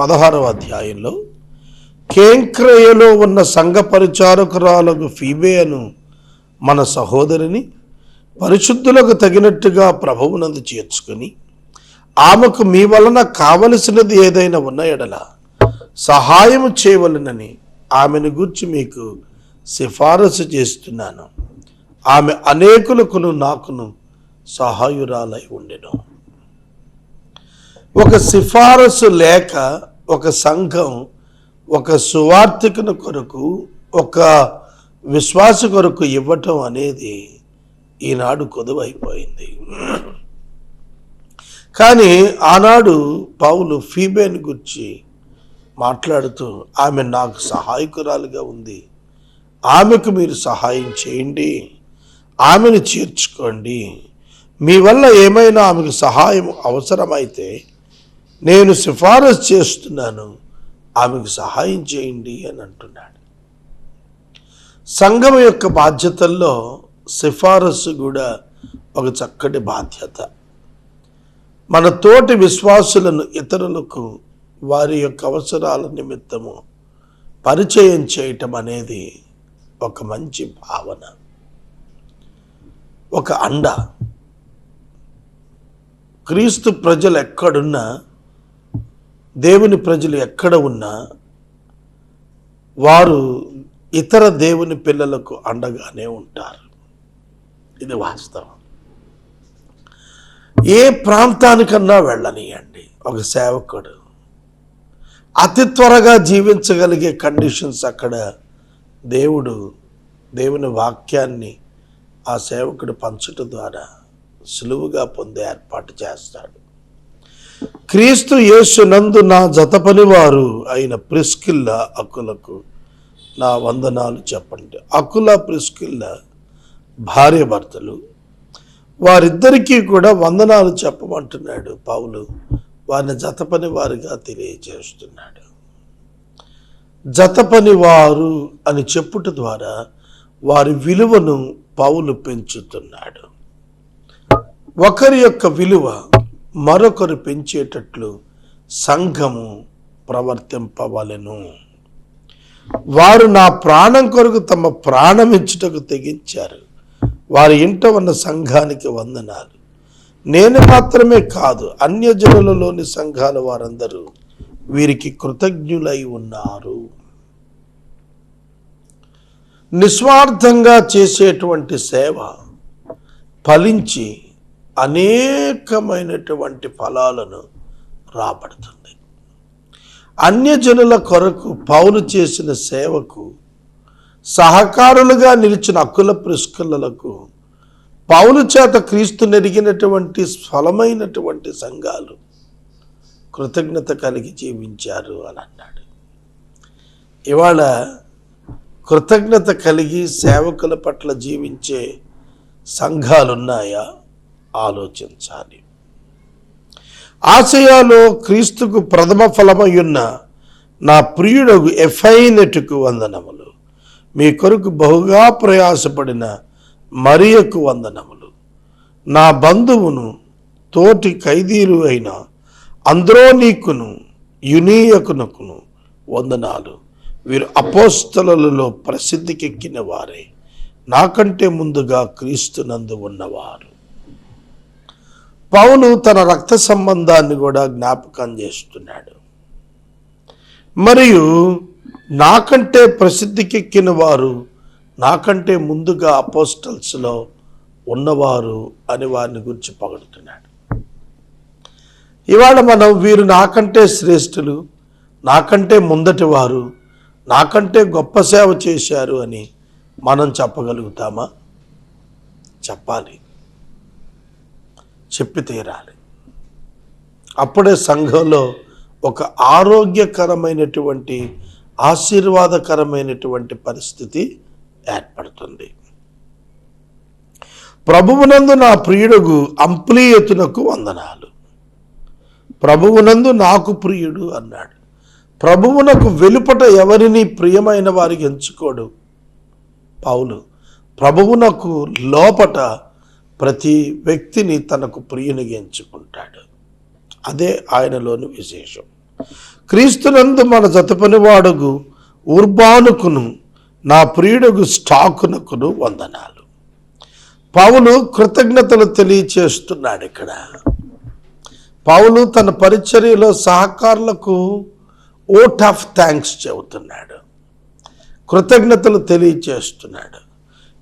16వ అధ్యాయంలో కేంక్రయలో ఉన్న సంఘ పరిచారకురాలకు ఫీబేను మన సహోదరిని పరిశుద్ధులకు తగినట్టుగా ప్రభువునందు చేర్చుకొని ఆమెకు మీ వలన కావలసినది ఏదైనా ఉన్న ఎడల సహాయం చేయవలనని ఆమెను గూర్చి మీకు సిఫారసు చేస్తున్నాను. ఆమె అనేకులకును నాకును సహాయురాలై ఉండెను. ఒక సిఫారసు లేక ఒక సంఘం ఒక సువార్థికుని కొరకు ఒక విశ్వాస కొరకు ఇవ్వటం అనేది ఈనాడు కొదువైపోయింది. కానీ ఆనాడు పౌలు ఫీబేని గురించి మాట్లాడుతూ ఆమె నాకు సహాయకురాలుగా ఉంది, ఆమెకు మీరు సహాయం చేయండి, ఆమెను చేర్చుకోండి, మీ వల్ల ఏమైనా ఆమెకు సహాయం అవసరమైతే నేను సిఫారసు చేస్తున్నాను, ఆమెకు సహాయం చేయండి అని అంటున్నాడు. సంఘం యొక్క బాధ్యతల్లో సిఫారసు కూడా ఒక చక్కటి బాధ్యత. మన తోటి విశ్వాసులను ఇతరులకు వారి యొక్క అవసరాల నిమిత్తము పరిచయం చేయటం అనేది ఒక మంచి భావన, ఒక అండ. క్రీస్తు ప్రజలు ఎక్కడున్నా, దేవుని ప్రజలు ఎక్కడ ఉన్నా వారు ఇతర దేవుని పిల్లలకు అండగానే ఉంటారు. ఇది వాస్తవం. ఏ ప్రాంతానికన్నా వెళ్ళనియండి, ఒక సేవకుడు అతి త్వరగా జీవించగలిగే కండిషన్స్ అక్కడ దేవుని వాక్యాన్ని ఆ సేవకుడు పంచటం ద్వారా సులువుగా పొందే ఏర్పాటు చేస్తాడు. క్రీస్తు యేసునందు నా జతపనివారు అయిన ప్రిస్కిల్ల అకులకు నా వందనాలు చెప్పండి. అకుల ప్రిస్కిల్ల భార్య భర్తలు, వారిద్దరికీ కూడా వందనాలు చెప్పమంటున్నాడు పౌలు. వారిని జతపని వారిగా తెలియజేస్తున్నాడు. జతపని వారు అని చెప్పుట ద్వారా వారి విలువను పౌలు పెంచుతున్నాడు. ఒకరి యొక్క విలువ మరొకరు పెంచేటట్లు సంఘము ప్రవర్తింపవలెను. వారు నా ప్రాణం కొరకు తమ ప్రాణం ఇచ్చుటకు తెగించారు. వారి ఇంట ఉన్న సంఘానికి వందనాలు. నేను మాత్రమే కాదు, అన్యజనులలోని సంఘాల వారందరూ వీరికి కృతజ్ఞులై ఉన్నారు. నిస్వార్థంగా చేసేటువంటి సేవ ఫలించి అనేకమైనటువంటి ఫలాలను రాబడుతుంది. అన్యజనుల కొరకు పౌలు చేసిన సేవకు సహకారులుగా నిలిచిన అకుల ప్రిస్కిల్లలకు పౌలు చేత క్రీస్తు నెరిగినటువంటి ఫలమైనటువంటి సంఘాలు కృతజ్ఞత కలిగి జీవించారు అని అన్నాడు. ఇవాళ కృతజ్ఞత కలిగి సేవకుల పట్ల జీవించే సంఘాలున్నాయా? ఆలోచించాలి. ఆసియాలో క్రీస్తుకు ప్రథమ ఫలమయ్యున్న నా ప్రియుడగు ఎఫైనెటుకు వందనములు. మీ కొరకు బహుగా ప్రయాసపడిన మరియకు వందనములు. నా బంధువును తోటి ఖైదీలు అయిన అంద్రోనీకును యునీయకునకును వందనాలు. వీరు అపోస్తలులలో ప్రసిద్ధికెక్కిన వారే, నాకంటే ముందుగా క్రీస్తునందు ఉన్నవారు. పౌలు తన రక్త సంబంధాన్ని కూడా జ్ఞాపకం చేస్తున్నాడు. మరియు నాకంటే ప్రసిద్ధికెక్కిన వారు, నాకంటే ముందుగా అపోస్టల్స్లో ఉన్నవారు అని వారిని గురించి పొగడుతున్నాడు. ఇవాళ మనం వీరు నాకంటే శ్రేష్ఠులు, నాకంటే ముందటి వారు, నాకంటే గొప్ప సేవ చేశారు అని మనం చెప్పగలుగుతామా? చెప్పాలి, చెప్పి తీరాలి. అప్పుడే సంఘంలో ఒక ఆరోగ్యకరమైనటువంటి ఆశీర్వాదకరమైనటువంటి పరిస్థితి ఏర్పడుతుంది. ప్రభువునందు నా ప్రియుడుగు అంప్లియతునకు వందనాలు. ప్రభువునందు నాకు ప్రియుడు అన్నాడు. ప్రభువునకు వెలుపట ఎవరిని ప్రియమైన వారికి ఎంచుకోడు పౌలు. ప్రభువునకు లోపట ప్రతి వ్యక్తిని తనకు ప్రియునిగా ఎంచుకుంటాడు. అదే ఆయనలోని విశేషం. క్రీస్తునందు మన జతపనివాడుగు ఉర్బానుకును నా ప్రియుడుగు స్టాకునకును వందనాలు. పౌలు కృతజ్ఞతలు తెలియచేస్తున్నాడు. ఇక్కడ పౌలు తన పరిచర్యలో సహకారులకు ఓట్ ఆఫ్ థ్యాంక్స్ చెబుతున్నాడు, కృతజ్ఞతలు తెలియచేస్తున్నాడు.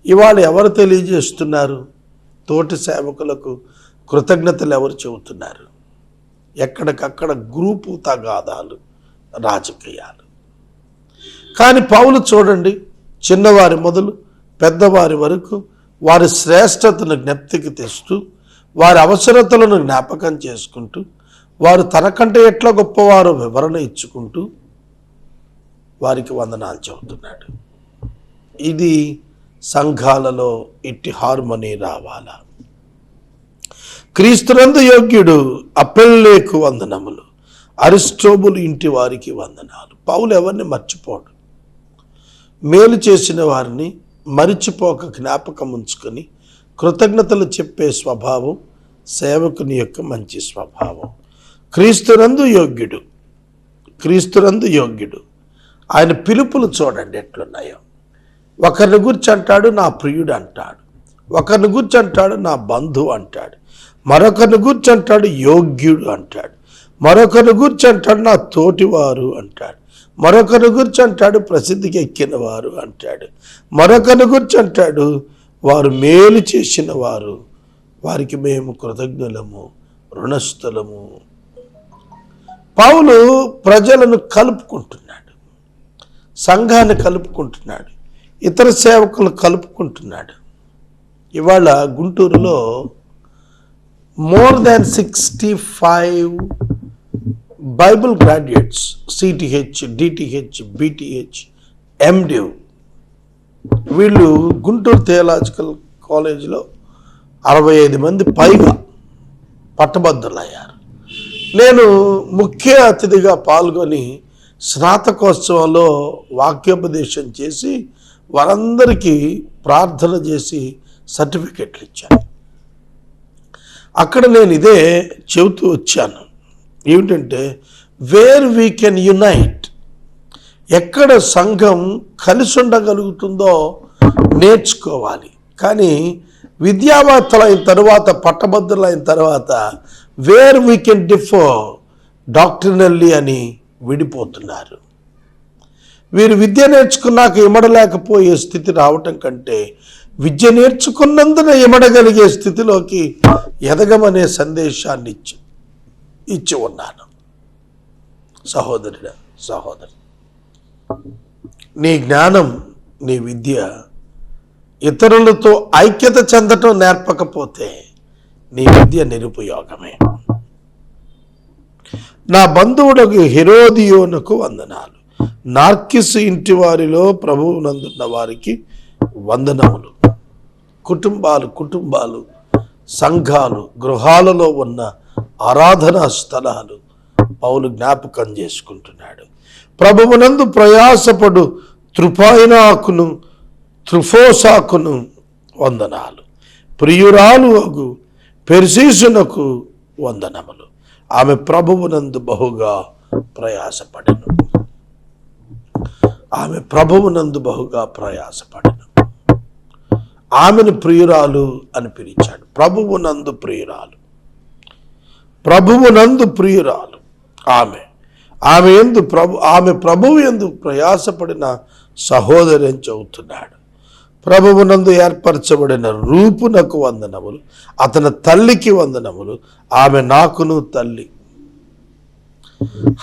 ఇవాళ ఎవరు తెలియజేస్తున్నారు? తోటి సేవకులకు కృతజ్ఞతలు ఎవరు చెబుతున్నారు? ఎక్కడికక్కడ గ్రూపు తగాదాలు, రాజకీయాలు. కానీ పౌలు చూడండి, చిన్నవారి మొదలు పెద్దవారి వరకు వారి శ్రేష్టతను జ్ఞప్తికి తెస్తూ, వారి అవసరతలను జ్ఞాపకం చేసుకుంటూ, వారు తనకంటే ఎట్లా గొప్పవారో వివరణ ఇచ్చుకుంటూ వారికి వందనాలు చెబుతున్నాడు. ఇది సంఘాలలో ఇట్టి హార్మనీ రావాలా. క్రీస్తునందు యోగ్యుడు అపెల్లేకు వందనములు, అరిస్టోబులు ఇంటి వారికి వందనాలు. పౌలు ఎవరిని మర్చిపోడు. మేలు చేసిన వారిని మరిచిపోక జ్ఞాపకం ఉంచుకొని కృతజ్ఞతలు చెప్పే స్వభావం సేవకుని యొక్క మంచి స్వభావం. క్రీస్తునందు యోగ్యుడు, క్రీస్తునందు యోగ్యుడు. ఆయన పిలుపులు చూడండి ఎట్లున్నాయో. ఒకరిని గురించి అంటాడు నా ప్రియుడు అంటాడు, ఒకరిని గురించి అంటాడు నా బంధువు అంటాడు, మరొకరిని గురించి అంటాడు యోగ్యుడు అంటాడు, మరొకరిని గురించి అంటాడు నా తోటివారు అంటాడు, మరొకరిని గురించి అంటాడు ప్రసిద్ధికి ఎక్కిన వారు అంటాడు, మరొకరిని గురించి అంటాడు వారు మేలు చేసిన వారు, వారికి మేము కృతజ్ఞులము, రుణస్థులము. పౌలు ప్రజలను కలుపుకుంటున్నాడు, సంఘాన్ని కలుపుకుంటున్నాడు, ఇతర సేవకులు కలుపుకుంటున్నాడు. ఇవాళ గుంటూరులో more than 65 Bible graduates, CTH, DTH, బిటిహెచ్, MDiv, వీళ్ళు గుంటూరు థియాలజికల్ కాలేజీలో 65 మంది పైగా పట్టభద్రులయ్యారు. నేను ముఖ్య అతిథిగా పాల్గొని స్నాతకోత్సవంలో వాక్యోపదేశం చేసి వారందరికీ ప్రార్థన చేసి సర్టిఫికెట్లు ఇచ్చాను. అక్కడ నేను ఇదే చెబుతూ వచ్చాను, ఏమిటంటే వేర్ వీ కెన్ యునైట్, ఎక్కడ సంఘం కలిసి ఉండగలుగుతుందో నేర్చుకోవాలి. కానీ విద్యావేత్తలైన తర్వాత, పట్టభద్రులైన తర్వాత వేర్ వీ కెన్ డిఫర్ డాక్ట్రినల్లీ అని విడిపోతున్నారు. వీరు విద్య నేర్చుకున్నాక ఇమడలేకపోయే స్థితి రావటం కంటే విద్య నేర్చుకున్నందున ఇమడగలిగే స్థితిలోకి ఎదగమనే సందేశాన్ని ఇచ్చి ఉన్నాను. సహోదరుడా, సహోదరు, నీ జ్ఞానం, నీ విద్య ఇతరులతో ఐక్యత చెందటం నేర్పకపోతే నీ విద్య నిరుపయోగమే. నా బంధువులకు హెరోదియోనుకు వందనాలు, నార్కిస్ ఇంటి వారిలో ప్రభువునందున్న వారికి వందనములు. కుటుంబాలు, సంఘాలు, గృహాలలో ఉన్న ఆరాధనా స్థలాలు పౌలు జ్ఞాపకం చేసుకుంటున్నాడు. ప్రభువునందు ప్రయాసపడు త్రుఫైనాకును త్రుఫోసాకును వందనాలు, ప్రియురాలు అగు పెర్సీసునకు వందనములు. ఆమె ప్రభువునందు బహుగా ప్రయాసపడెను, ఆమె ప్రభువునందు బహుగా ప్రయాసపడెను. ఆమెను ప్రియురాలు అని పిలిచాడు. ప్రభువునందు ప్రియురాలు, ప్రభువునందు ప్రియురాలు ఆమె ప్రభువు యందు ప్రయాసపడిన సహోదరి అని చెబుతున్నాడు. ప్రభువునందు ఏర్పరచబడిన రూపునకు వందనములు, అతని తల్లికి వందనములు, ఆమె నాకును తల్లి.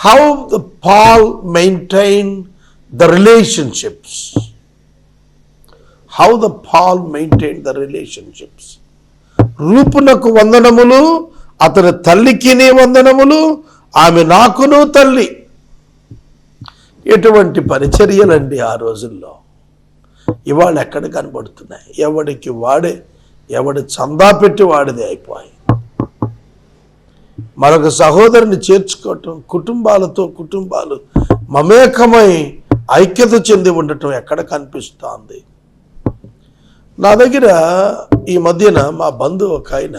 How the Paul maintain the relationships, how the Paul maintain the relationships. రూపునకు వందనములు, అతని తల్లికి వందనములు, ఆమె నాకును తల్లి. ఎటువంటి పరిచర్యలండి ఆ రోజుల్లో. ఇవాళ ఎక్కడ కనబడుతున్నాయి? ఎవడికి వాడే, ఎవడి చందా పెట్టి వాడిదే అయిపోయి. మరొక సహోదరుని చేర్చుకోవటం, కుటుంబాలు మమేకమై ఐక్యత చెంది ఉండటం ఎక్కడ కనిపిస్తోంది? నా దగ్గర ఈ మధ్యన మా బంధువు ఒక ఆయన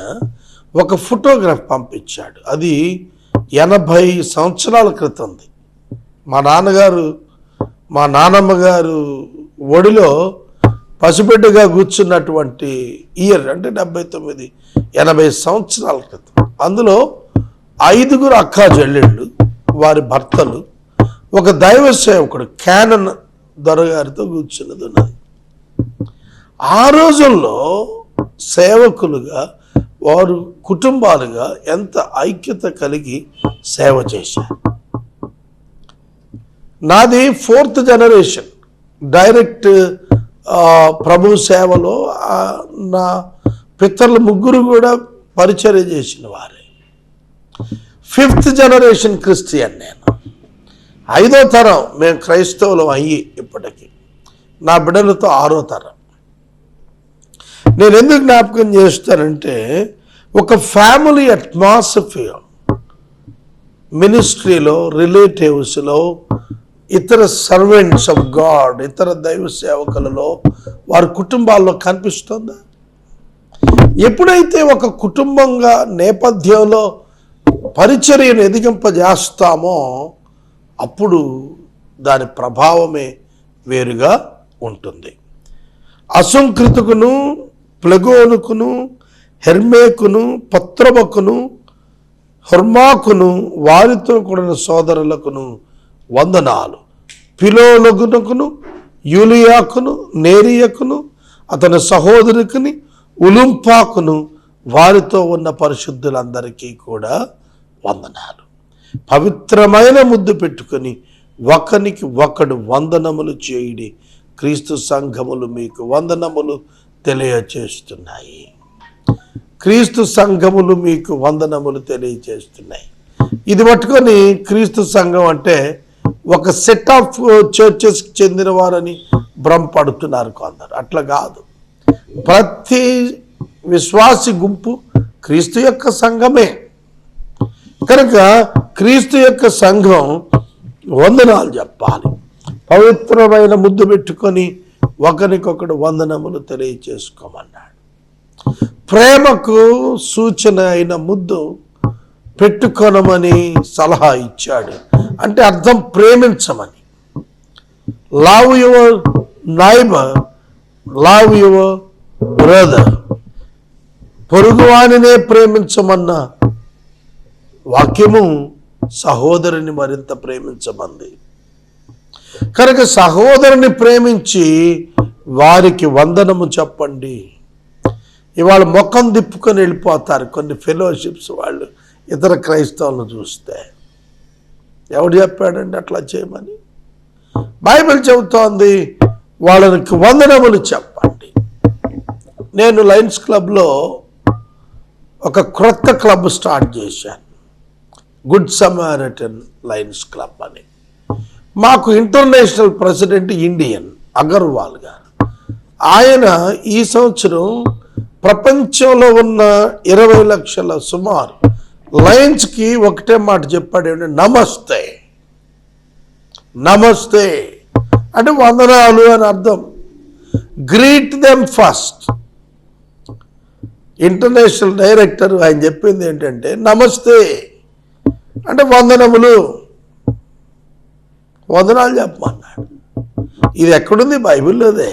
ఒక ఫోటోగ్రాఫ్ పంపించాడు. అది 80 సంవత్సరాల క్రితంది. మా నాన్నగారు మా నాన్నమ్మ గారు ఒడిలో పసిబిడ్డగా కూర్చున్నటువంటి ఇయర్ అంటే 79 80 సంవత్సరాల క్రితం. అందులో 5 అక్కా చెల్లెళ్ళు, వారి భర్తలు, ఒక దైవ సేవకుడు క్యానన్ దొరగారితో కూర్చున్నది ఉన్నది. ఆ రోజుల్లో సేవకులుగా వారు కుటుంబాలుగా ఎంత ఐక్యత కలిగి సేవ చేశారు. నాది 4th జనరేషన్ డైరెక్ట్ ప్రభు సేవలో. నా పితరులు 3 కూడా పరిచర్య చేసిన వారే. 5th జనరేషన్ క్రిస్టియన్ నేను. 5వ తరం మేము క్రైస్తవులం అయ్యి ఇప్పటికీ. నా బిడ్డలతో 6వ తరం. నేను ఎందుకు జ్ఞాపకం చేస్తానంటే, ఒక ఫ్యామిలీ అట్మాస్ఫియర్ మినిస్ట్రీలో, రిలేటివ్స్లో, ఇతర సర్వెంట్స్ ఆఫ్ గాడ్, ఇతర దైవ సేవకులలో, వారి కుటుంబాల్లో కనిపిస్తుందా? ఎప్పుడైతే ఒక కుటుంబంగా నేపథ్యంలో పరిచర్యను ఎదిగింపజేస్తామో అప్పుడు దాని ప్రభావమే వేరుగా ఉంటుంది. అసంకృతకును, ప్లెగోనుకును, హెర్మేకును, పత్రబకును, హొర్మాకును, వారితో కూడిన సోదరులకును వందనాలు. పిలోలగునకును, యూలియాకును, నేరియకును, అతని సహోదరుకుని, ఉలుంపాకును, వారితో ఉన్న పరిశుద్ధులందరికీ కూడా వందనాలు. పవిత్రమైన ముద్దు పెట్టుకొని ఒకనికి ఒకడు వందనములు చేయుడి. క్రీస్తు సంఘములు మీకు వందనములు తెలియచేస్తున్నాయి. క్రీస్తు సంఘములు మీకు వందనములు తెలియచేస్తున్నాయి. ఇది పట్టుకొని క్రీస్తు సంఘం అంటే ఒక సెట్ ఆఫ్ చర్చెస్కి చెందిన వారని భ్రమపడుతున్నారు కొందరు. అట్లా కాదు. ప్రతి విశ్వాసి గుంపు క్రీస్తు యొక్క సంఘమే. కనుక క్రీస్తు యొక్క సంఘం వందనాలు చెప్పాలి. పవిత్రమైన ముద్దు పెట్టుకొని ఒకరికొకడు వందనములు తెలియచేసుకోమన్నాడు. ప్రేమకు సూచన అయిన ముద్దు పెట్టుకొనమని సలహా ఇచ్చాడు. అంటే అర్థం ప్రేమించమని. Love your neighbour, love your brother. పొరుగువానినే ప్రేమించమన్న వాక్యము సహోదరుని మరింత ప్రేమించమంది. కనుక సహోదరుని ప్రేమించి వారికి వందనము చెప్పండి. ఇవాళ ముఖం దిప్పుకొని వెళ్ళిపోతారు కొన్ని ఫెలోషిప్స్ వాళ్ళు ఇతర క్రైస్తవులను చూస్తే. ఎవడు చెప్పాడండి అట్లా చేయమని? బైబిల్ చెబుతోంది వాళ్ళకి వందనములు చెప్పండి. నేను లయన్స్ క్లబ్లో ఒక క్రొత్త క్లబ్ స్టార్ట్ చేశాను, గుడ్ సమారిటన్ లయన్స్ క్లబ్ అని. మాకు ఇంటర్నేషనల్ ప్రెసిడెంట్ ఇండియన్ అగర్వాల్ గారు. ఆయన ఈ సంవత్సరం ప్రపంచంలో ఉన్న 20 లక్షల సుమారు లయన్స్కి ఒకటే మాట చెప్పాడు, నమస్తే. నమస్తే అంటే వందనాలు అని అర్థం. Greet them first. International director ఆయన చెప్పింది ఏంటంటే నమస్తే అంటే వందనములు, వందనాలు చెప్పమన్నాడు. ఇది ఎక్కడుంది? బైబిల్లోదే.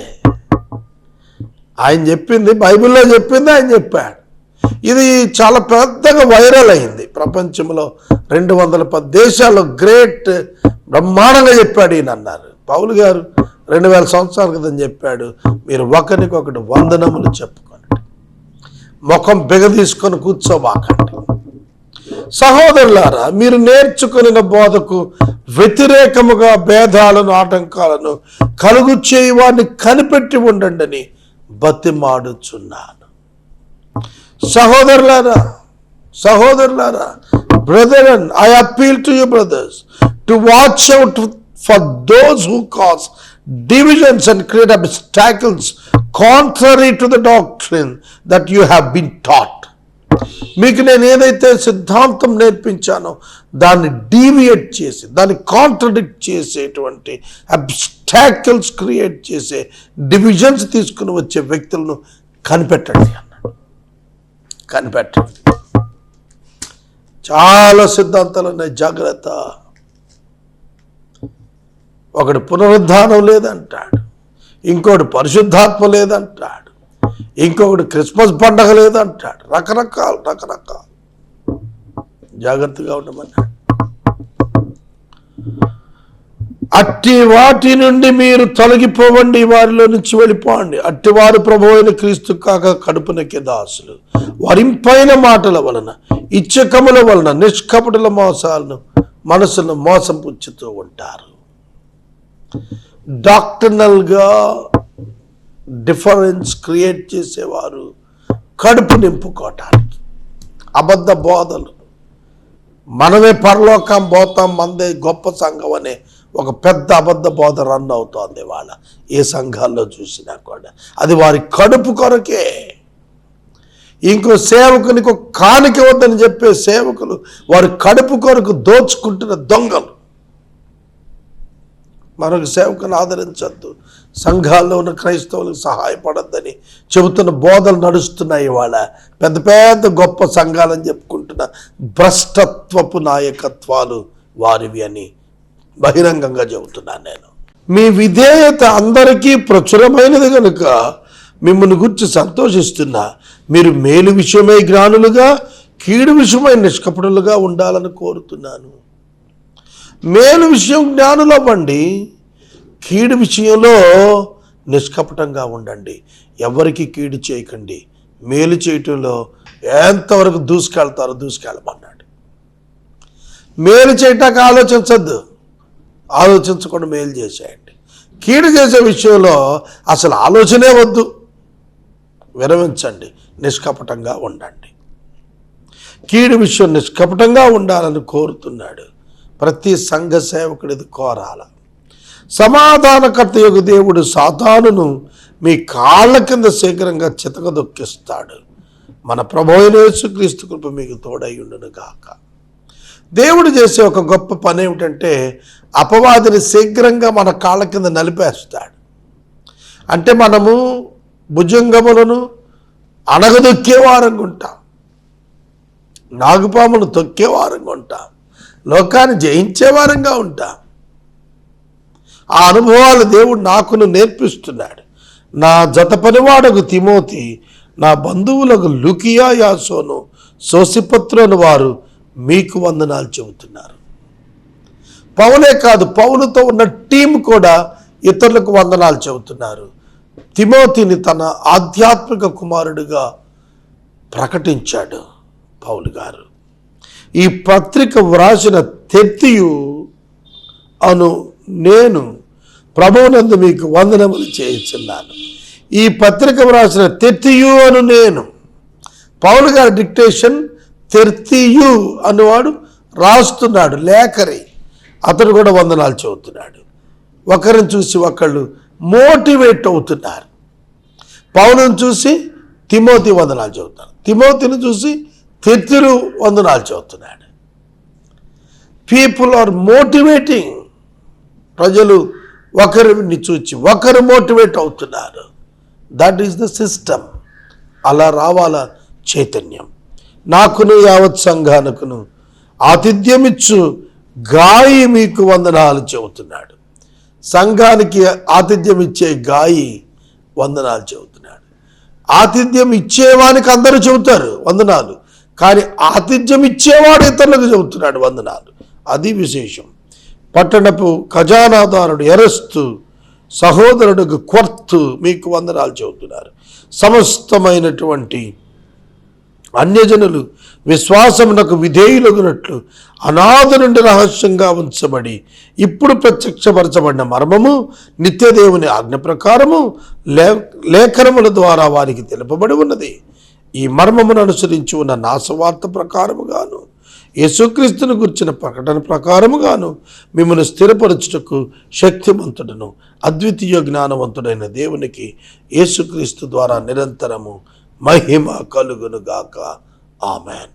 ఆయన చెప్పింది బైబిల్లో చెప్పింది ఆయన చెప్పాడు. ఇది చాలా పెద్దగా వైరల్ అయింది ప్రపంచంలో. 210 దేశాల్లో గ్రేట్ బ్రహ్మాండంగా చెప్పాడు ఈయన అన్నారు. పౌలు గారు 2000 సంవత్సరాల క్రితం చెప్పాడు, మీరు ఒకరికొకటి వందనములు చెప్పుకోండి, ముఖం బిగదీసుకొని కూర్చోబాకండి. సహోదరులారా, మీరు నేర్చుకున్న బోధకు వ్యతిరేకముగా భేదాలను, ఆటంకాలను కలుగు చేయి వారిని కనిపెట్టి ఉండండి అని బతిమాడుచున్నాను. సహోదరులారా, సహోదరులారా, brethren, I appeal to you brothers to watch out for those who cause divisions and create obstacles contrary to the doctrine that you have been taught. మీకు నేను ఏదైతే సిద్ధాంతం నేర్పించానో దాన్ని డీవియేట్ చేసి, దాన్ని కాంట్రడిక్ట్ చేసేటువంటి అబ్స్టాకిల్స్ క్రియేట్ చేసే, డివిజన్స్ తీసుకుని వచ్చే వ్యక్తులను కనిపెట్టండి అన్నాడు. కనిపెట్టండి. చాలా సిద్ధాంతాలు ఉన్నాయి, జాగ్రత్త. ఒకడు పునరుద్ధానం లేదంటాడు, ఇంకొకటి పరిశుద్ధాత్మ లేదంటాడు, ఇంకొకటి క్రిస్మస్ పండగ లేదంటాడు. రకరకాలు జాగ్రత్తగా ఉండమన్నాడు. అట్టి వాటి నుండి మీరు తొలగిపోవండి, వారిలో నుంచి వెళ్ళిపోండి. అట్టివారు ప్రభువైన క్రీస్తు కాక కడుపునకే దాసులు, వరింపైన మాటల వలన ఇచ్చకముల వలన నిష్కపటుల మోసాలను మనసును మోసం పుచ్చుతూ ఉంటారు. డాక్టర్నల్గా డిఫరెన్స్ క్రియేట్ చేసేవారు కడుపు నింపుకోవటానికి అబద్ధ బోధలు, మనమే పరలోకం పోతాం, మందే గొప్ప సంఘం అనే ఒక పెద్ద అబద్ధ బోధ రన్ అవుతోంది వాళ్ళ ఏ సంఘాల్లో చూసినా కూడా. అది వారి కడుపు కొరకే. ఇంకో సేవకునికి ఒక కానుక వద్దని చెప్పే సేవకులు వారి కడుపు కొరకు దోచుకుంటున్న దొంగలు. మరొక సేవకుని ఆదరించద్దు, సంఘాల్లో ఉన్న క్రైస్తవులకు సహాయపడద్దని చెబుతున్న బోధలు నడుస్తున్నాయి. వాళ్ళ పెద్ద పెద్ద గొప్ప సంఘాలని చెప్పుకుంటున్న భ్రష్టత్వపు నాయకత్వాలు వారివి అని బహిరంగంగా చెబుతున్నాను నేను. మీ విధేయత అందరికీ ప్రచురమైనది కనుక మిమ్మల్ని గురించి సంతోషిస్తున్నా. మీరు మేలు విషయమై జ్ఞానులుగా, కీడు విషయమై నిష్కపటులుగా ఉండాలని కోరుతున్నాను. మేలు విషయం జ్ఞానులు అవ్వండి, కీడు విషయంలో నిష్కపటంగా ఉండండి. ఎవరికి కీడు చేయకండి, మేలు చేయటంలో ఎంతవరకు దూసుకెళ్ళమన్నాడు. మేలు చేయటానికి ఆలోచించకుండా మేలు చేసేయండి. కీడు చేసే విషయంలో అసలు ఆలోచనే వద్దు, విరమించండి, నిష్కపటంగా ఉండండి. కీడు విషయం నిష్కపటంగా ఉండాలని కోరుతున్నాడు. ప్రతి సంఘ సేవకుడిది కోరాల. సమాధానకర్త యొక్క దేవుడు సాతానును మీ కాళ్ళ కింద శీఘ్రంగా చితకదొక్కిస్తాడు. మన ప్రభువైన యేసుక్రీస్తు కృప మీకు తోడైయుండును గాక. దేవుడు చేసే ఒక గొప్ప పని ఏమిటంటే అపవాదిని శీఘ్రంగా మన కాళ్ళ కింద నలిపేస్తాడు. అంటే మనము భుజంగములను అణగదొక్కేవారంగా ఉంటాం, నాగుపామును తొక్కేవారంగా ఉంటాం, లోకాన్ని జయించేవారంగా ఉంటాం. ఆ అనుభవాలు దేవుడు నాకును నేర్పిస్తున్నాడు. నా జత పనివాడకు తిమోతి, నా బంధువులకు లుకియా, యాసోను, సోసిపత్రుని వారు మీకు వందనాలు చెబుతున్నారు. పౌలే కాదు, పౌలుతో ఉన్న టీం కూడా ఇతరులకు వందనాలు చెబుతున్నారు. తిమోతిని తన ఆధ్యాత్మిక కుమారుడిగా ప్రకటించాడు పౌలు గారు. ఈ పత్రిక వ్రాసిన తెర్తియు అను నేను ప్రభువునందు మీకు వందనములు చేయించున్నాను. ఈ పత్రిక వ్రాసిన తెర్తియు అను నేను, పౌలు గారి డిక్టేషన్ తెర్తియు అనువాడు రాస్తున్నాడు, లేఖరి. అతడు కూడా వందనాలు చెబుతున్నాడు. ఒకరిని చూసి ఒకళ్ళు మోటివేట్ అవుతున్నారు. పౌలును చూసి తిమోతి వందనాలు చెబుతారు, తిమోతిని చూసి తెర్తియు వందనాలు చెబుతున్నాడు. People are motivating. ప్రజలు ఒకరిని చూచి ఒకరు మోటివేట్ అవుతున్నారు. That is the system. అలా రావాల చైతన్యం. నాకును యావత్ సంఘానకును ఆతిథ్యమిచ్చు గాయి మీకు వందనాలు చెబుతున్నాడు. సంఘానికి ఆతిథ్యం ఇచ్చే గాయి వందనాలు చెబుతున్నాడు. ఆతిథ్యం ఇచ్చేవానికి అందరూ చెబుతారు వందనాలు, కానీ ఆతిథ్యం ఇచ్చేవాడు ఇతరులకు చెబుతున్నాడు వందనాలు. అది విశేషం. పట్టణపు ఖజానాదారుడు ఎరస్తు, సహోదరుడు క్వర్తు మీకు వందనాలు చెబుతున్నారు. సమస్తమైనటువంటి అన్యజనులు విశ్వాసమునకు విధేయులగునట్లు అనాది నుండి రహస్యంగా ఉంచబడి ఇప్పుడు ప్రత్యక్షపరచబడిన మర్మము నిత్యదేవుని ఆజ్ఞ ప్రకారము లేఖనముల ద్వారా వారికి తెలుపబడి ఉన్నది. ఈ మర్మమును అనుసరించి ఉన్న నాశవార్త ప్రకారముగాను యేసుక్రీస్తును గురించిన ప్రకటన ప్రకారముగాను మిమ్మల్ని స్థిరపరచుటకు శక్తిమంతుడను అద్వితీయ జ్ఞానవంతుడైన దేవునికి యేసుక్రీస్తు ద్వారా నిరంతరము మహిమ కలుగునుగాక. ఆమెన్.